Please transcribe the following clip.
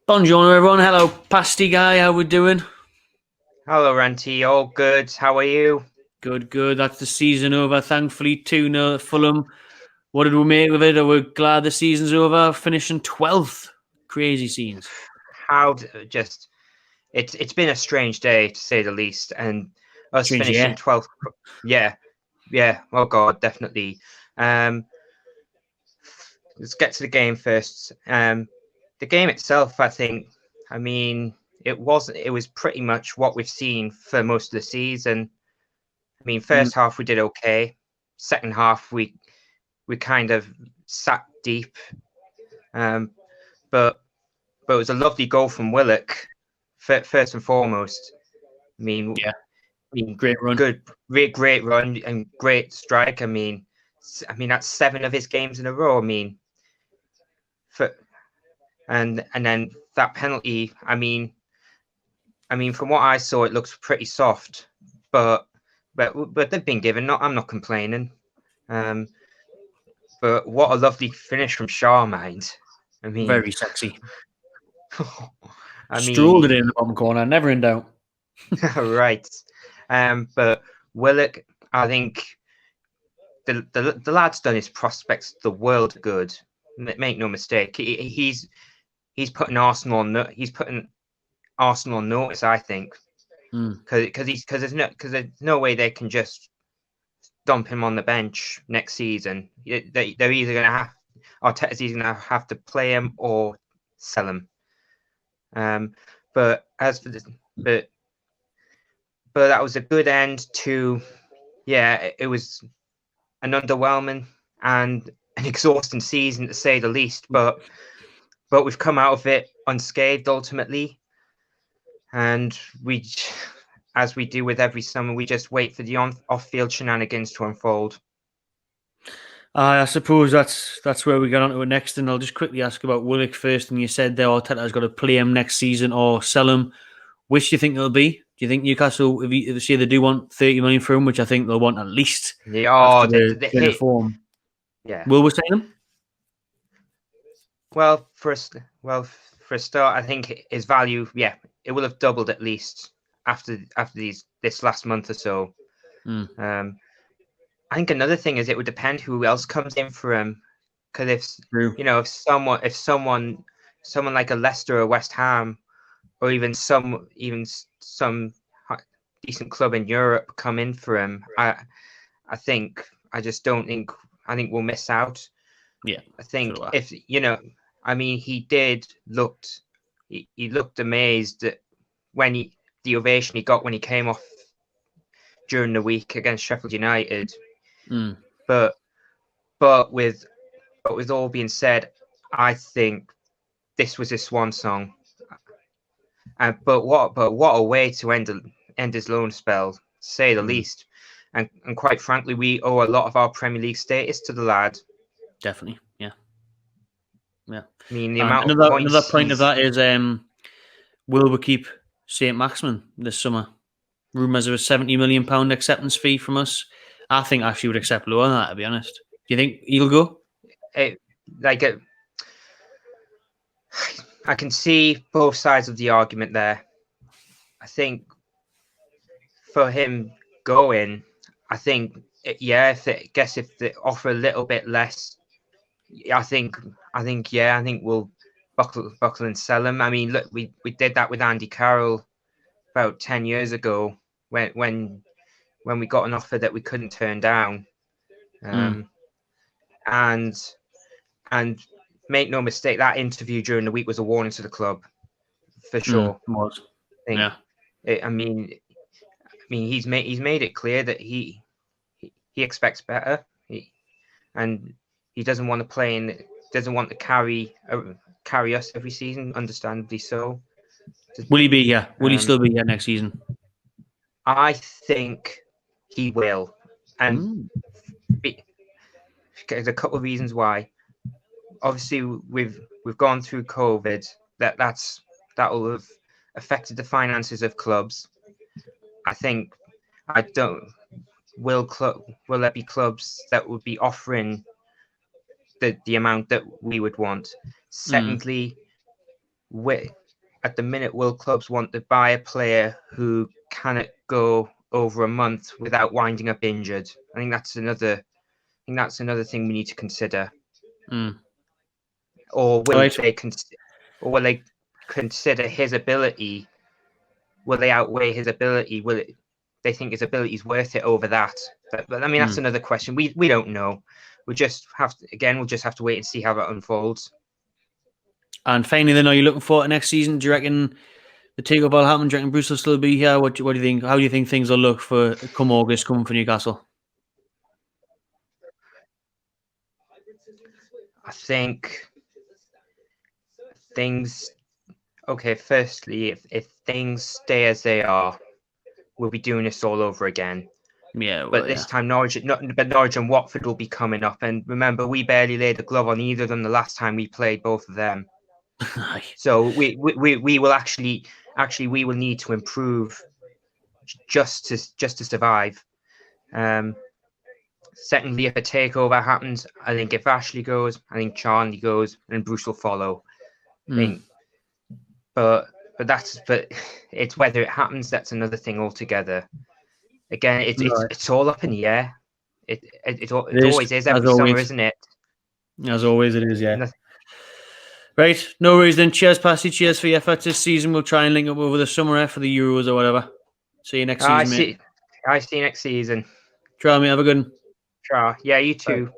Bonjour, everyone. Hello, Pasty guy. How we doing? Hello, Ranty. All good. How are you? Good, good. That's the season over. Thankfully, 2-0 at Fulham. What did we make of it? Are we glad the season's over? Finishing 12th. Crazy scenes. Just it's been a strange day to say the least, and us Strange, yeah. finishing 12th. Yeah. Oh God, definitely. Um, let's get to the game first. The game itself, I mean, it wasn't. It was pretty much what we've seen for most of the season. I mean, first half we did okay. Second half we kind of sat deep. But it was a lovely goal from Willock, first and foremost. Yeah. I mean, Great run. great run and great strike. I mean, that's 7 of his games in a row. And then that penalty. From what I saw, it looks pretty soft, but they've been given. I'm not complaining. But what a lovely finish from Shaw, mind. Very sexy. I Strolled it mean, in the bottom corner. Never in doubt. right. But Willock, I think the lad's done his prospects the world of good. Make no mistake. He's putting Arsenal on. He's putting Arsenal on notice. I think because there's no way they can just dump him on the bench next season. They're either going to have Arteta's either going to have to play him or sell him. But that was a good end to, it was an underwhelming and an exhausting season to say the least. But we've come out of it unscathed ultimately, and as we do with every summer, we just wait for the off-field shenanigans to unfold. I suppose that's where we get on to it next, and I'll just quickly ask about Willock first. And you said there Arteta's got to play him next season or sell him. Which do you think it'll be? Do you think Newcastle, if they do want 30 million for him, which I think they'll want at least after the hit form? Yeah. Will we sign him? Well, for a start, I think his value, it will have doubled at least after this last month or so. I think another thing is it would depend who else comes in for him, because if someone like a Leicester or West Ham, or even some decent club in Europe come in for him, I think we'll miss out. Yeah, I think he looked amazed at the ovation he got when he came off during the week against Sheffield United. But with all being said, I think this was his swan song. But what a way to end his loan spell, to say the least. And quite frankly, we owe a lot of our Premier League status to the lad. Definitely, yeah. I mean, the amount of points. Another point of that is, will we keep St. Maximin this summer? Rumours of a £70 million acceptance fee from us. I think actually would accept lower than that, to be honest. Do you think he'll go? I can see both sides of the argument there. I think for him going, if they offer a little bit less, I think we'll buckle and sell him. I mean, look, we did that with Andy Carroll about 10 years ago when we got an offer that we couldn't turn down. And make no mistake, that interview during the week was a warning to the club, for sure. I mean, he's made it clear that he expects better, and he doesn't want to play doesn't want to carry us every season. Understandably so. Will he be here? Will he still be here next season? I think he will, and there's a couple of reasons why. Obviously, we've gone through COVID. That will have affected the finances of clubs. Will there be clubs that would be offering the amount that we would want? Secondly, at the minute, will clubs want to buy a player who cannot go over a month without winding up injured? I think that's another thing we need to consider. Or will they consider his ability? Will they outweigh his ability? They think his ability is worth it over that? But I mean, that's another question. We don't know. We'll just have to wait and see how that unfolds. And finally, then, are you looking forward to next season? Do you reckon the takeover will happen? Do you reckon Bruce will still be here? What do you think? How do you think things will look for come August, coming for Newcastle? I think things. Okay, firstly, if things stay as they are, we'll be doing this all over again. Yeah, well, but this time Norwich and Watford will be coming up. And remember, we barely laid a glove on either of them the last time we played both of them. So we will actually we will need to improve just to survive. Secondly, if a takeover happens, I think if Ashley goes, I think Charlie goes, and Bruce will follow. I think, but it's whether it happens. That's another thing altogether. Again, it's all up in the air. It always is every summer, isn't it? As always, it is. Yeah. Right. No worries then. Cheers, Pasty. Cheers for your efforts this season. We'll try and link up over the summer for the Euros or whatever. See you next season, mate. I see you next season. Try, mate. Have a good one. Try. Yeah, you too. Bye.